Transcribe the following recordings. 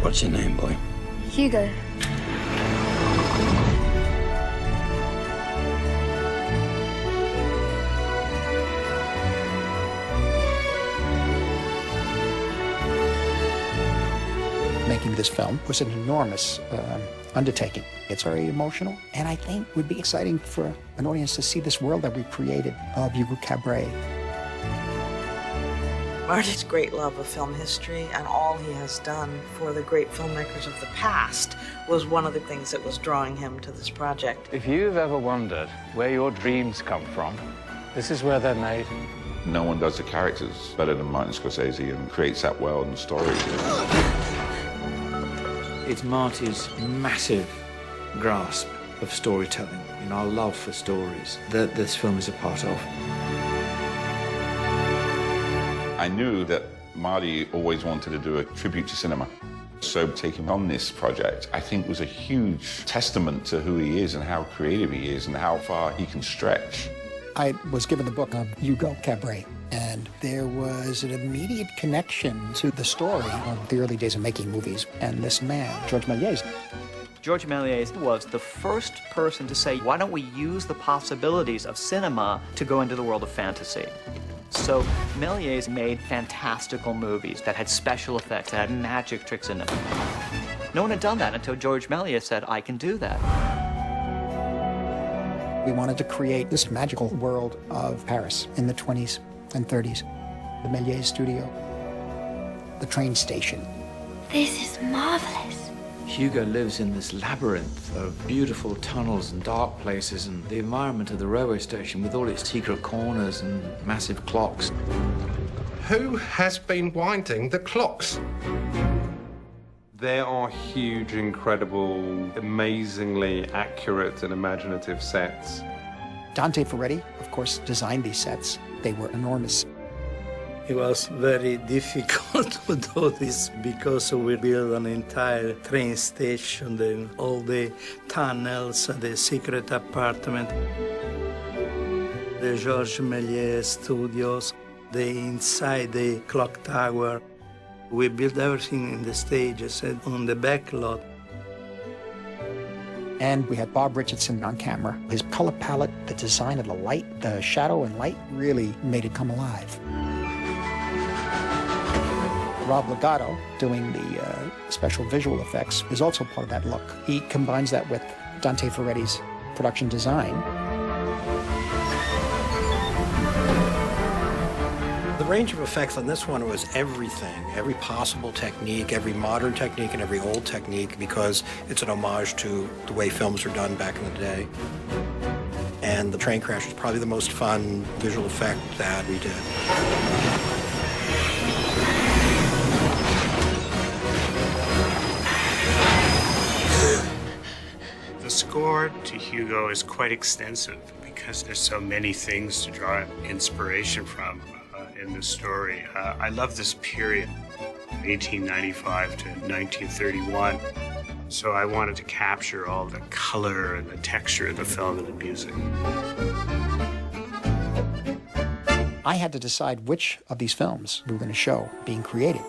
What's your name, boy? Hugo. Making this film was an enormous undertaking. It's very emotional, and I think would be exciting for an audience to see this world that we created of Hugo Cabret. Marty's great love of film history and all he has done for the great filmmakers of the past was one of the things that was drawing him to this project. If you've ever wondered where your dreams come from, this is where they're made. No one does the characters better than Martin Scorsese and creates that world and story. It's Marty's massive grasp of storytelling and our love for stories that this film is a part of. I knew that Marty always wanted to do a tribute to cinema. So taking on this project, I think, was a huge testament to who he is and how creative he is and how far he can stretch. I was given the book of Hugo Cabret, and there was an immediate connection to the story of the early days of making movies and this man, Georges Méliès. Georges Méliès was the first person to say, why don't we use the possibilities of cinema to go into the world of fantasy? So Méliès made fantastical movies that had special effects, that had magic tricks in them. No one had done that until Georges Méliès said, I can do that. We wanted to create this magical world of Paris in the 20s and 30s. The Méliès studio, the train station. This is marvelous. Hugo lives in this labyrinth of beautiful tunnels and dark places, and the environment of the railway station with all its secret corners and massive clocks. Who has been winding the clocks? There are huge, incredible, amazingly accurate and imaginative sets. Dante Ferretti, of course, designed these sets. They were enormous. It was very difficult to do this because we built an entire train station, then all the tunnels, the secret apartment, the Georges Méliès studios, the inside the clock tower. We built everything in the stages and on the back lot. And we had Bob Richardson on camera. His color palette, the design of the light, the shadow and light really made it come alive. Rob Legato, doing the special visual effects, is also part of that look. He combines that with Dante Ferretti's production design. The range of effects on this one was everything, every possible technique, every modern technique and every old technique, because it's an homage to the way films were done back in the day. And the train crash was probably the most fun visual effect that we did. The score to Hugo is quite extensive because there's so many things to draw inspiration from in the story. I love this period, 1895 to 1931. So I wanted to capture all the color and the texture of the film and the music. I had to decide which of these films we were going to show being created.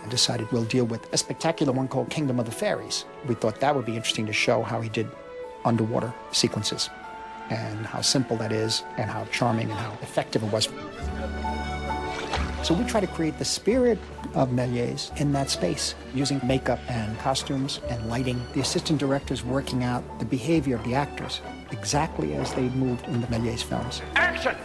I decided we'll deal with a spectacular one called Kingdom of the Fairies. We thought that would be interesting to show how he did underwater sequences and how simple that is and how charming and how effective it was. So we try to create the spirit of Méliès in that space using makeup and costumes and lighting. The assistant directors working out the behavior of the actors exactly as they moved in the Méliès films. Action!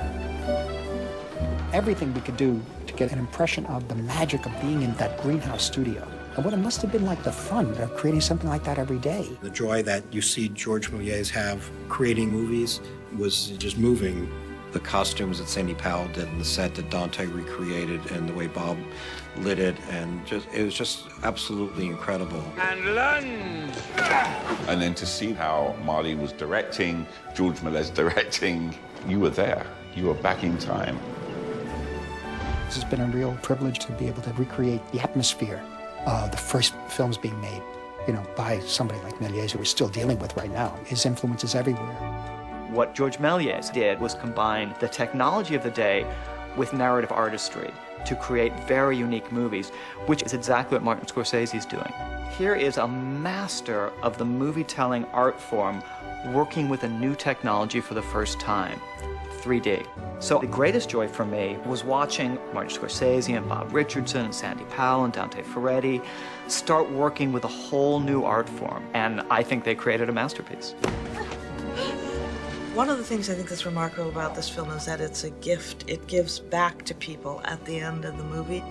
Everything we could do to get an impression of the magic of being in that greenhouse studio. And what it must have been like, the fun of creating something like that every day. The joy that you see Georges Méliès have creating movies was just moving. The costumes that Sandy Powell did and the set that Dante recreated and the way Bob lit it, and it was just absolutely incredible. And lunge! And then to see how Marty was directing, Georges Méliès directing, you were there. You were back in time. This has been a real privilege to be able to recreate the atmosphere of the first films being made, by somebody like Méliès, who we're still dealing with right now. His influence is everywhere. What Georges Méliès did was combine the technology of the day with narrative artistry to create very unique movies, which is exactly what Martin Scorsese is doing. Here is a master of the movie-telling art form working with a new technology for the first time, 3D. So the greatest joy for me was watching Martin Scorsese and Bob Richardson and Sandy Powell and Dante Ferretti start working with a whole new art form, and I think they created a masterpiece. One of the things I think that's remarkable about this film is that it's a gift. It gives back to people at the end of the movie.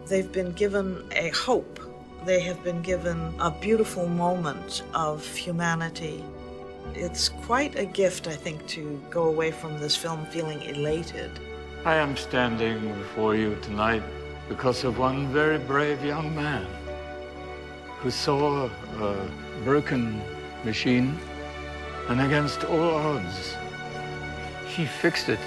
They've been given a hope. They have been given a beautiful moment of humanity. It's quite a gift, I think, to go away from this film feeling elated. I am standing before you tonight because of one very brave young man who saw a broken machine, and against all odds, he fixed it.